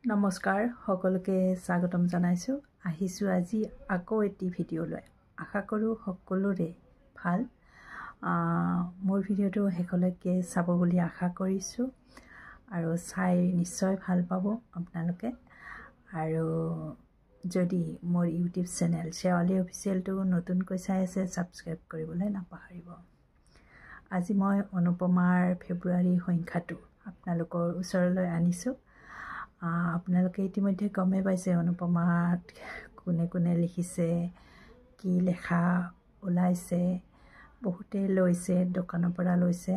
নমস্কাৰ সকলোকে স্বাগতম জনাইছো আহিছো আজি আকৌ এটি ভিডিঅ' লৈ আশা কৰো সকলোৰে ভাল মোৰ ভিডিঅ'টো শেষলৈকে চাব বুলি আশা কৰিছো আৰু চাই নিশ্চয় ভাল পাব আপোনালোকে আৰু যদি মোৰ ইউটিউব চেনেল শেৱালি অফিচিয়েলটো নতুনকৈ চাই আছে সাবস্ক্ৰাইব কৰিবলৈ নাপাহৰিব আজি মই অনুপমাৰ ফেব্ৰুৱাৰী সংখ্যাটো আপোনালোকৰ ওচৰলৈ আনিছো আপোনালোকে ইতিমধ্যে গমে পাইছে অনুপমাত কোনে কোনে লিখিছে কি লেখা ওলাইছে বহুতে লৈছে দোকানৰ পৰা লৈছে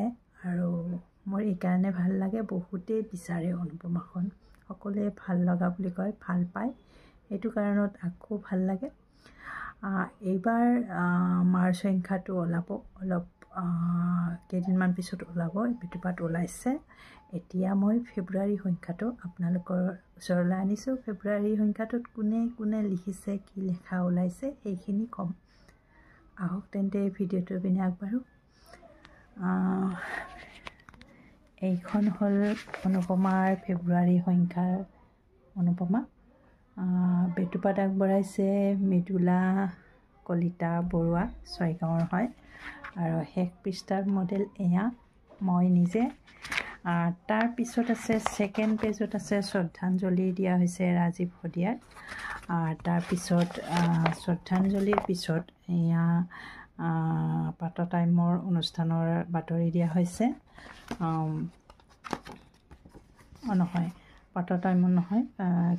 আৰু মোৰ এই কাৰণে ভাল লাগে বহুতে বিচাৰে অনুপমাখন সকলোৱে ভাল লগা বুলি কয় ভাল পায় এইটো কাৰণত আকৌ ভাল লাগে এইবাৰ মাৰ্চ সংখ্যাটো ওলাব অলপ কেইদিনমান পিছত ওলাব বিটুপাত ওলাইছে এতিয়া মই ফেব্ৰুৱাৰী সংখ্যাটো আপোনালোকৰ ওচৰলৈ আনিছো ফেব্ৰুৱাৰী সংখ্যাটোত কোনে কোনে লিখিছে কি লেখা ওলাইছে এইখিনি কম আহক তেন্তে ভিডিঅ'টো পিনে আগবাঢ়ো এইখন হল অনুপমাৰ ফেব্ৰুৱাৰী সংখ্যাৰ অনুপমা বিটুপাত আগবঢ়াইছে মৃদুলা কলিতা বৰুৱা ছয়গাঁৱৰ হয় আৰু শেষ পৃষ্ঠাৰ মডেল এয়া মই নিজে তাৰ পিছত আছে সেকেন্ড পেজত আছে শ্ৰদ্ধাঞ্জলি দিয়া হৈছে ৰাজীৱ হদিয়াত তাৰ পিছত শ্ৰদ্ধাঞ্জলিৰ পিছত এয়া পাত টাইমৰ অনুষ্ঠানৰ বাতৰি দিয়া হৈছে নহয় পাত টাইমৰ নহয়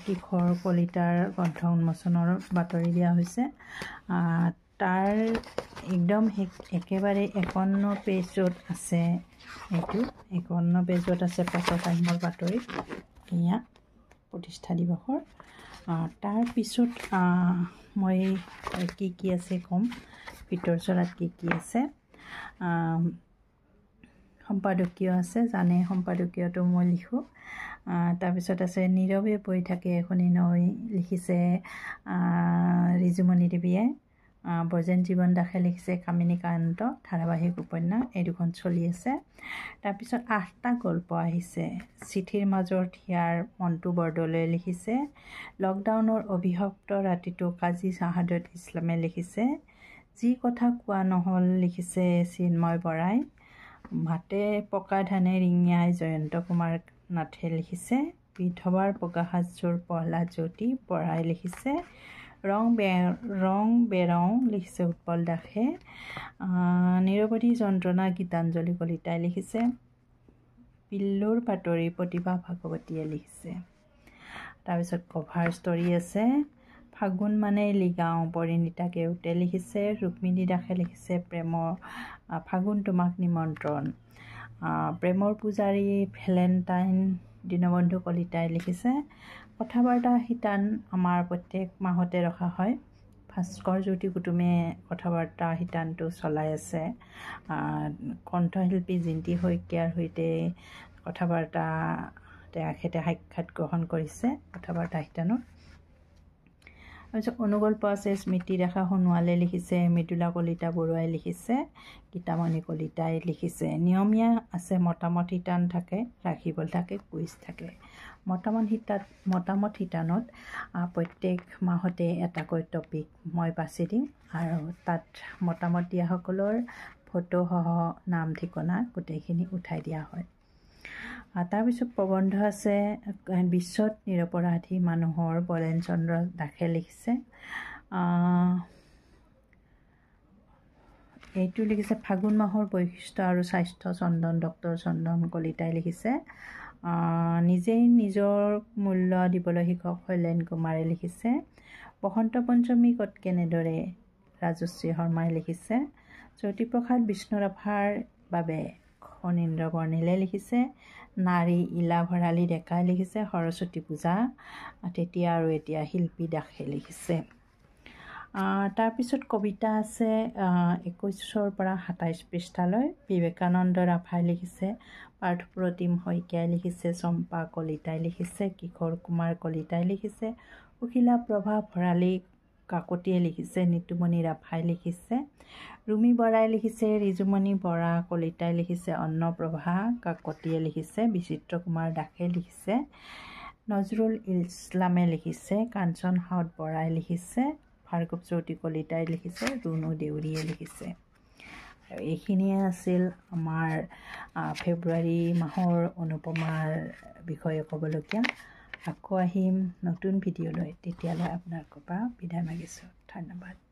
কিশোৰ কলিতাৰ গ্ৰন্থ উন্মোচনৰ বাতৰি দিয়া হৈছে তাৰ একদম একেবাৰে 51 পেজত আছে এইটো 51 পেজত আছে পাত টাইমৰ বাতৰি এয়া প্ৰতিষ্ঠা দিৱসৰ তাৰ পিছত মই কি আছে কম ভিতৰ চৰাত কি আছে সম্পাদকীয় আছে জানে সম্পাদকীয়টো মই লিখো তাৰ পিছত আছে নীৰৱে বৈ থাকে এখনি নৈ লিখিছে ৰিজুমণি দেৱীয়ে বজেন জীৱন দাসে লিখিছে কামিনী কান্ত ধাৰাবাহিক উপন্যাস এই দুখন চলি আছে তাৰ পিছত 8টা গল্প আহিছে চিঠিৰ মাজৰ থিয়াৰ মন্টু বৰদলৈ লিখিছে লকডাউনৰ অভিশপ্ত ৰাতিটো কাজী শাহাদত ইছলামে লিখিছে যি কথা কোৱা নহল লিখিছে চিন্ময় বৰাই ভাতে পকা ধানে ৰিঙিয়াই জয়ন্ত কুমাৰ নাথে লিখিছে বিধৱাৰ প্ৰকাশাজুৰ প্ৰহ্লাদ জ্যোতি বৰাই লিখিছে ৰং বেৰং লিখিছে উৎপল দাসে নিৰৱধি যন্ত্ৰণা গীতাঞ্জলি কলিতাই লিখিছে পিল্লুৰ বাতৰি প্ৰতিভা ভাগৱতীয়ে লিখিছে তাৰপিছত কভাৰ ষ্টৰি আছে ফাগুন মানে লিগাওঁ পৰিণীতা কেউতে লিখিছে ৰুক্মিণী দাসে লিখিছে প্ৰেমৰ ফাগুন তোমাক নিমন্ত্ৰণ প্ৰেমৰ পূজাৰী ভেলেণ্টাইন দীনবন্ধু কলিতাই লিখিছে কথা বাৰ্তা শিতান আমাৰ প্ৰত্যেক মাহতে ৰখা হয় ভাস্কৰ জ্যোতি কুটুমে কথা বাৰ্তা শিতানটো চলাই আছে কণ্ঠশিল্পী জিন্তি শইকীয়াৰ সৈতে কথা বাৰ্তা তেখেতে সাক্ষাৎ গ্ৰহণ কৰিছে কথা বাৰ্তা শিতানত তাৰপিছত অনুগল্প আছে স্মৃতি ৰেখা সোণোৱালে লিখিছে মৃদুলা কলিতা বৰুৱাই লিখিছে গীতামণি কলিতাই লিখিছে নিয়মীয়া আছে মতামত শিতান থাকে ৰাখিবল থাকে কুইজ থাকে মতামত শিতানত প্ৰত্যেক মাহতে এটাকৈ টপিক মই বাছি দিম আৰু তাত মতামত দিয়াসকলৰ ফটো সহ নাম ঠিকনা গোটেইখিনি উঠাই দিয়া হয় তাৰপিছত প্ৰবন্ধ আছে বিশ্বত নিৰপৰাধী মানুহৰ বলেন চন্দ্ৰ দাসে লিখিছে এইটো লিখিছে ফাগুন মাহৰ বৈশিষ্ট্য আৰু স্বাস্থ্য ডক্টৰ চন্দন কলিতাই লিখিছে নিজেই নিজৰ মূল্য দিবলৈ শিকক শৈলেন কুমাৰে লিখিছে বসন্ত পঞ্চমী কত কেনেদৰে ৰাজশ্ৰী শৰ্মাই লিখিছে জ্যোতিপ্ৰসাদ বিষ্ণুৰাভাৰ বাবে খনীন্দ্ৰ বৰ্ণিলে লিখিছে নাৰী ইলা ভৰালী ডেকাই লিখিছে সৰস্বতী পূজা তেতিয়া আৰু এতিয়া শিল্পী দাসে লিখিছে তাৰপিছত কবিতা আছে 21 পৰা 27 পৃষ্ঠালৈ বিবেকানন্দ ৰাভাই লিখিছে পাৰ্থপ্ৰতিম শইকীয়াই লিখিছে চম্পা কলিতাই লিখিছে কিশোৰ কুমাৰ কলিতাই লিখিছে উখিলা প্ৰভা ভৰালী কাকতিয়ে লিখিছে নিতুমণি ৰাভাই লিখিছে ৰুমি বৰাই লিখিছে ৰিজুমণি বৰা কলিতাই লিখিছে অন্নপ্ৰভা কাকতিয়ে লিখিছে বিচিত্ৰ কুমাৰ দাসে লিখিছে নজৰুল ইছলামে লিখিছে, কাঞ্চন হাউত বৰাই লিখিছে, ভাৰ্গৱ জ্যোতি কলিতাই লিখিছে, ৰুণু দেউৰীয়ে লিখিছে। আৰু এইখিনিয়ে আছিল আমাৰ ফেব্ৰুৱাৰী মাহৰ অনুপমাৰ বিষয়ে ক'বলগীয়া। আকৌ আহিম নতুন ভিডিঅ'লৈ, তেতিয়ালৈ আপোনালোকৰ পৰা বিদায় মাগিছোঁ। ধন্যবাদ।